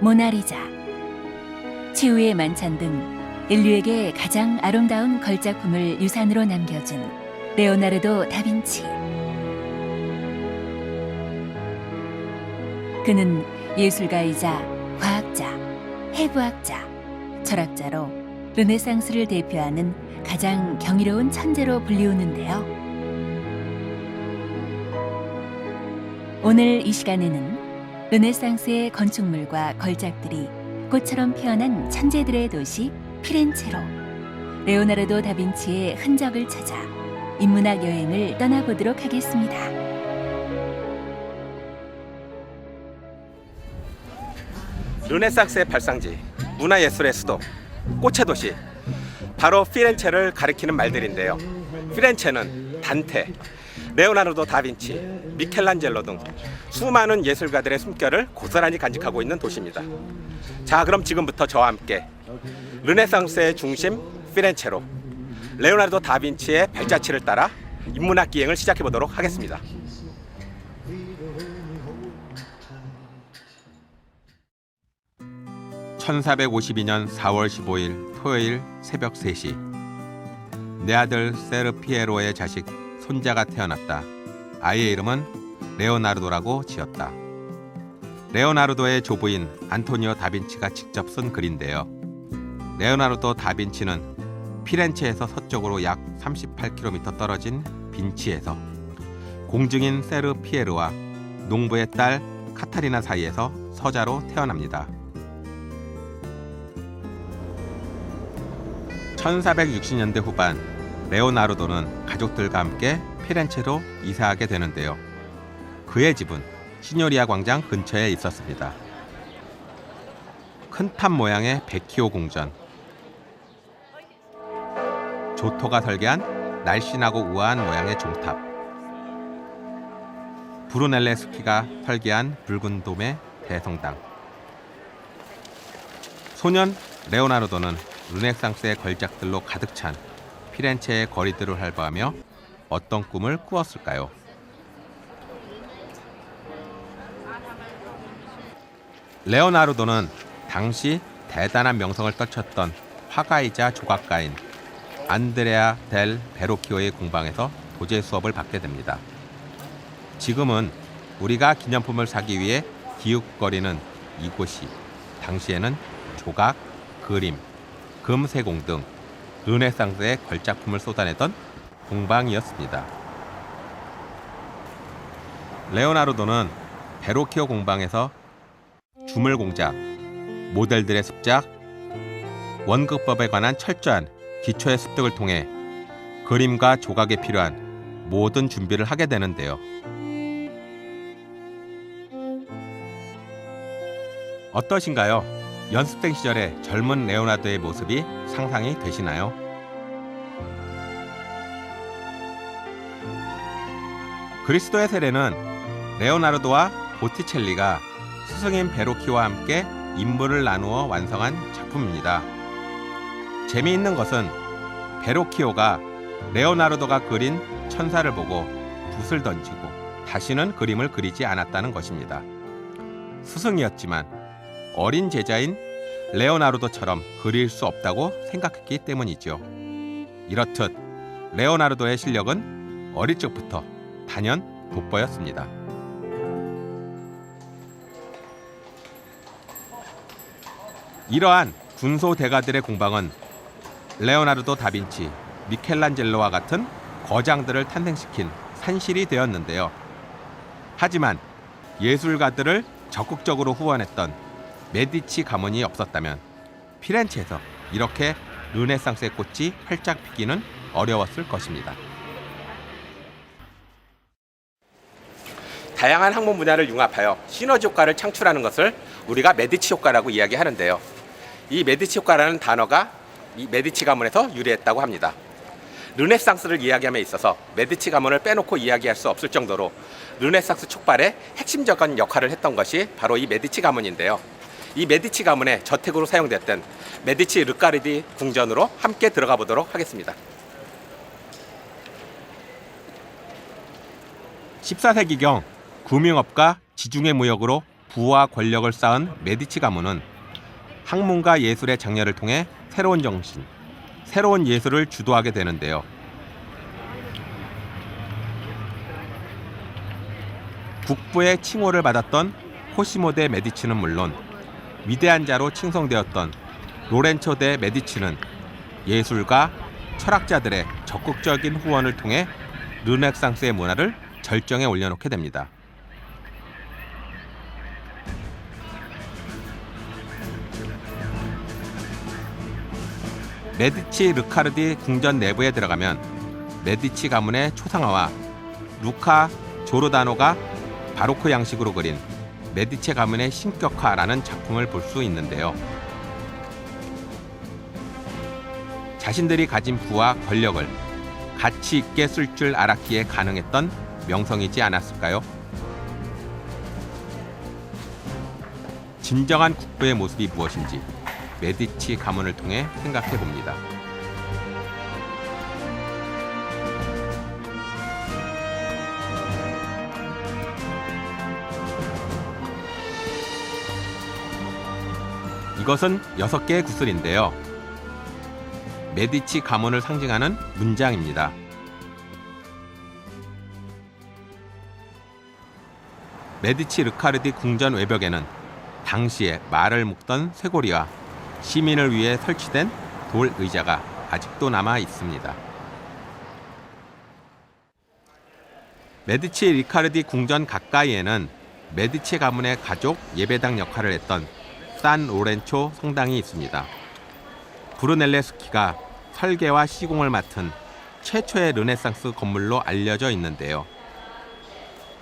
모나리자, 치유의 만찬 등 인류에게 가장 아름다운 걸작품을 유산으로 남겨준 레오나르도 다빈치. 그는 예술가이자 과학자, 해부학자, 철학자로 르네상스를 대표하는 가장 경이로운 천재로 불리우는데요. 오늘 이 시간에는 르네상스의 건축물과 걸작들이 꽃처럼 피어난 천재들의 도시 피렌체로 레오나르도 다빈치의 흔적을 찾아 인문학 여행을 떠나보도록 하겠습니다. 르네상스의 발상지, 문화예술의 수도, 꽃의 도시, 바로 피렌체를 가리키는 말들인데요. 피렌체는 단테, 레오나르도 다빈치, 미켈란젤로 등 수많은 예술가들의 숨결을 고스란히 간직하고 있는 도시입니다. 자, 그럼 지금부터 저와 함께 르네상스의 중심 피렌체로 레오나르도 다빈치의 발자취를 따라 인문학 기행을 시작해 보도록 하겠습니다. (1452년 4월 15일) 토요일 새벽 3시 내 아들 세르 피에로의 자식 손자가 태어났다. 아이의 이름은 레오나르도라고 지었다. 레오나르도의 조부인 안토니오 다빈치가 직접 쓴 글인데요. 레오나르도 다빈치는 피렌체에서 서쪽으로 약 38km 떨어진 빈치에서 공증인 세르 피에르와 농부의 딸 카타리나 사이에서 서자로 태어납니다. 1460년대 후반 레오나르도는 가족들과 함께 피렌체로 이사하게 되는데요. 그의 집은 시뇨리아 광장 근처에 있었습니다. 큰 탑 모양의 베키오 공전, 조토가 설계한 날씬하고 우아한 모양의 종탑, 브루넬레스키가 설계한 붉은 돔의 대성당. 소년 레오나르도는 르네상스의 걸작들로 가득 찬 피렌체의 거리들을 활보하며 어떤 꿈을 꾸었을까요? 레오나르도는 당시 대단한 명성을 떨쳤던 화가이자 조각가인 안드레아 델 베로키오의 공방에서 도제 수업을 받게 됩니다. 지금은 우리가 기념품을 사기 위해 기웃거리는 이곳이 당시에는 조각, 그림, 금세공 등 르네상스의 걸작품을 쏟아내던 공방이었습니다. 레오나르도는 베로키오 공방에서 주물 공작, 모델들의 습작, 원극법에 관한 철저한 기초의 습득을 통해 그림과 조각에 필요한 모든 준비를 하게 되는데요. 어떠신가요? 연습생 시절의 젊은 레오나르도의 모습이 상상이 되시나요? 그리스도의 세례는 레오나르도와 보티첼리가 스승인 베로키오와 함께 임무를 나누어 완성한 작품입니다. 재미있는 것은 베로키오가 레오나르도가 그린 천사를 보고 붓을 던지고 다시는 그림을 그리지 않았다는 것입니다. 스승이었지만 어린 제자인 레오나르도처럼 그릴 수 없다고 생각했기 때문이죠. 이렇듯 레오나르도의 실력은 어릴 적부터 단연 돋보였습니다. 이러한 군소 대가들의 공방은 레오나르도 다빈치, 미켈란젤로와 같은 거장들을 탄생시킨 산실이 되었는데요. 하지만 예술가들을 적극적으로 후원했던 메디치 가문이 없었다면 피렌체에서 이렇게 르네상스의 꽃이 활짝 피기는 어려웠을 것입니다. 다양한 학문 분야를 융합하여 시너지 효과를 창출하는 것을 우리가 메디치 효과라고 이야기하는데요. 이 메디치 효과라는 단어가 이 메디치 가문에서 유래했다고 합니다. 르네상스를 이야기함에 있어서 메디치 가문을 빼놓고 이야기할 수 없을 정도로 르네상스 촉발에 핵심적인 역할을 했던 것이 바로 이 메디치 가문인데요. 이 메디치 가문의 저택으로 사용됐던 메디치 르카르디 궁전으로 함께 들어가 보도록 하겠습니다. 14세기경 금융업과 지중해 무역으로 부와 권력을 쌓은 메디치 가문은 학문과 예술의 장려를 통해 새로운 정신, 새로운 예술을 주도하게 되는데요. 국부의 칭호를 받았던 코시모 대 메디치는 물론 위대한 자로 칭송되었던 로렌초 대 메디치는 예술가, 철학자들의 적극적인 후원을 통해 르네상스의 문화를 절정에 올려놓게 됩니다. 메디치 르카르디 궁전 내부에 들어가면 메디치 가문의 초상화와 루카 조르다노가 바로크 양식으로 그린 메디치 가문의 신격화라는 작품을 볼 수 있는데요. 자신들이 가진 부와 권력을 가치 있게 쓸 줄 알았기에 가능했던 명성이지 않았을까요? 진정한 국부의 모습이 무엇인지 메디치 가문을 통해 생각해 봅니다. 이것은 6개의 구슬인데요. 메디치 가문을 상징하는 문장입니다. 메디치 르카르디 궁전 외벽에는 당시에 말을 묶던 쇠고리와 시민을 위해 설치된 돌 의자가 아직도 남아 있습니다. 메디치 리카르디 궁전 가까이에는 메디치 가문의 가족 예배당 역할을 했던 산 로렌초 성당이 있습니다. 브루넬레스키가 설계와 시공을 맡은 최초의 르네상스 건물로 알려져 있는데요.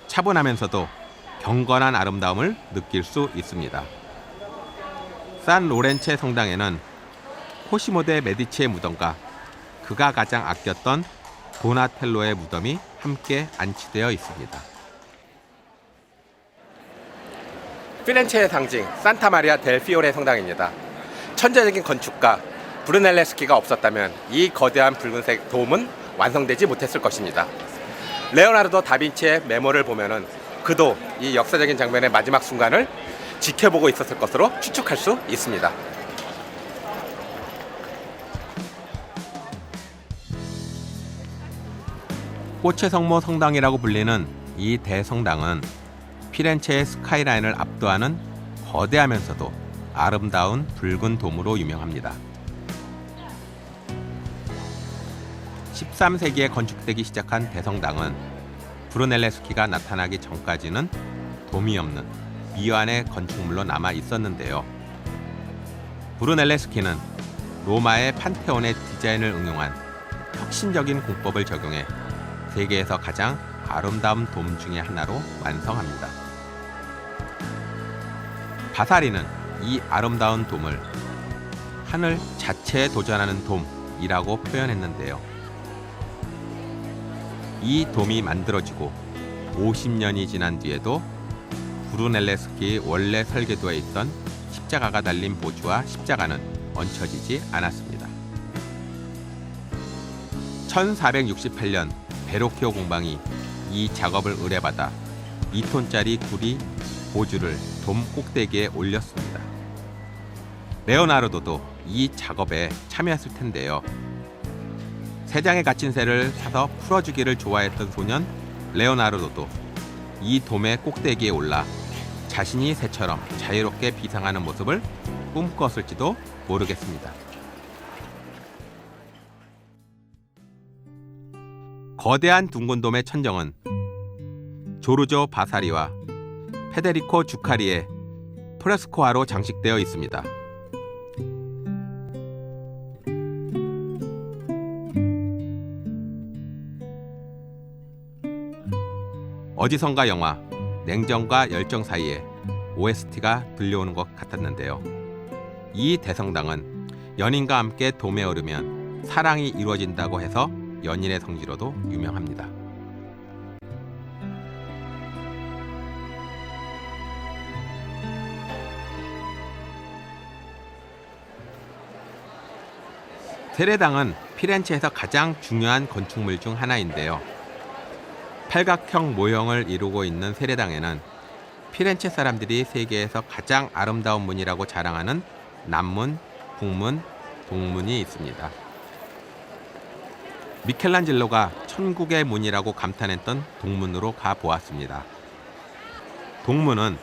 차분하면서도 경건한 아름다움을 느낄 수 있습니다. 산 로렌체 성당에는 코시모 대 메디치의 무덤과 그가 가장 아꼈던 도나텔로의 무덤이 함께 안치되어 있습니다. 피렌체의 상징 산타 마리아 델 피오레 성당입니다. 천재적인 건축가 브루넬레스키가 없었다면 이 거대한 붉은색 돔은 완성되지 못했을 것입니다. 레오나르도 다빈치의 메모를 보면은 그도 이 역사적인 장면의 마지막 순간을 지켜보고 있었을 것으로 추측할 수 있습니다. 꽃의 성모 성당이라고 불리는 이 대성당은 피렌체의 스카이라인을 압도하는 거대하면서도 아름다운 붉은 돔으로 유명합니다. 13세기에 건축되기 시작한 대성당은 브루넬레스키가 나타나기 전까지는 돔이 없는 미완의 건축물로 남아 있었는데요. 브루넬레스키는 로마의 판테온의 디자인을 응용한 혁신적인 공법을 적용해 세계에서 가장 아름다운 돔 중의 하나로 완성합니다. 바사리는 이 아름다운 돔을 하늘 자체에 도전하는 돔이라고 표현했는데요. 이 돔이 만들어지고 50년이 지난 뒤에도 브루넬레스키 원래 설계도에 있던 십자가가 달린 보주와 십자가는 얹혀지지 않았습니다. 1468년 베로키오 공방이 이 작업을 의뢰받아 2톤짜리 구리 보주를 돔 꼭대기에 올렸습니다. 레오나르도도 이 작업에 참여했을 텐데요. 새 장에 갇힌 새를 사서 풀어주기를 좋아했던 소년 레오나르도도 이 돔의 꼭대기에 올라 자신이 새처럼 자유롭게 비상하는 모습을 꿈꿨을지도 모르겠습니다. 거대한 둥근 돔의 천정은 조르조 바사리와 페데리코 주카리의 프레스코화로 장식되어 있습니다. 어디선가 영화 냉정과 열정 사이에 OST가 들려오는 것 같았는데요. 이 대성당은 연인과 함께 돔에 오르면 사랑이 이루어진다고 해서 연인의 성지로도 유명합니다. 세레당은 피렌체에서 가장 중요한 건축물 중 하나인데요. 팔각형 모형을 이루고 있는 세레당에는 피렌체 사람들이 세계에서 가장 아름다운 문이라고 자랑하는 남문, 북문, 동문이 있습니다. 미켈란젤로가 천국의 문이라고 감탄했던 동문으로 가보았습니다. 동문은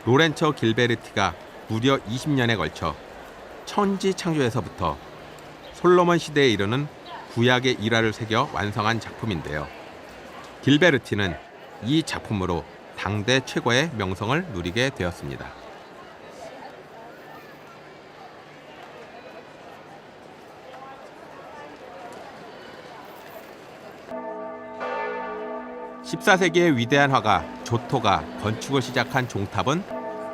로렌초 길베르티가 무려 20년에 걸쳐 천지 창조에서부터 솔로몬 시대에 이르는 구약의 일화를 새겨 완성한 작품인데요. 길베르티는 이 작품으로 당대 최고의 명성을 누리게 되었습니다. (14세기의) 위대한 화가 조토가 건축을 시작한 종탑은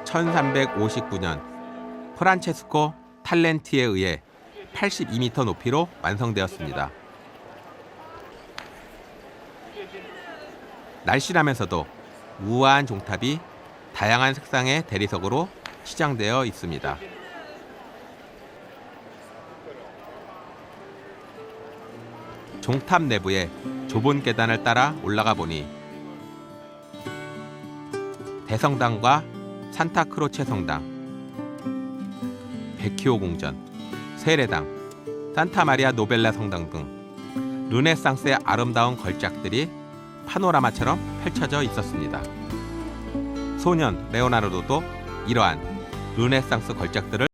1359년 프란체스코 탈렌티에 의해 82m 높이로 완성되었습니다. 날씬하면서도 우아한 종탑이 다양한 색상의 대리석으로 치장되어 있습니다. 종탑 내부에 좁은 계단을 따라 올라가 보니 대성당과 산타크로체 성당, 베키오 궁전, 세례당, 산타마리아 노벨라 성당 등 르네상스의 아름다운 걸작들이 파노라마처럼 펼쳐져 있었습니다. 소년 레오나르도도 이러한 르네상스 걸작들을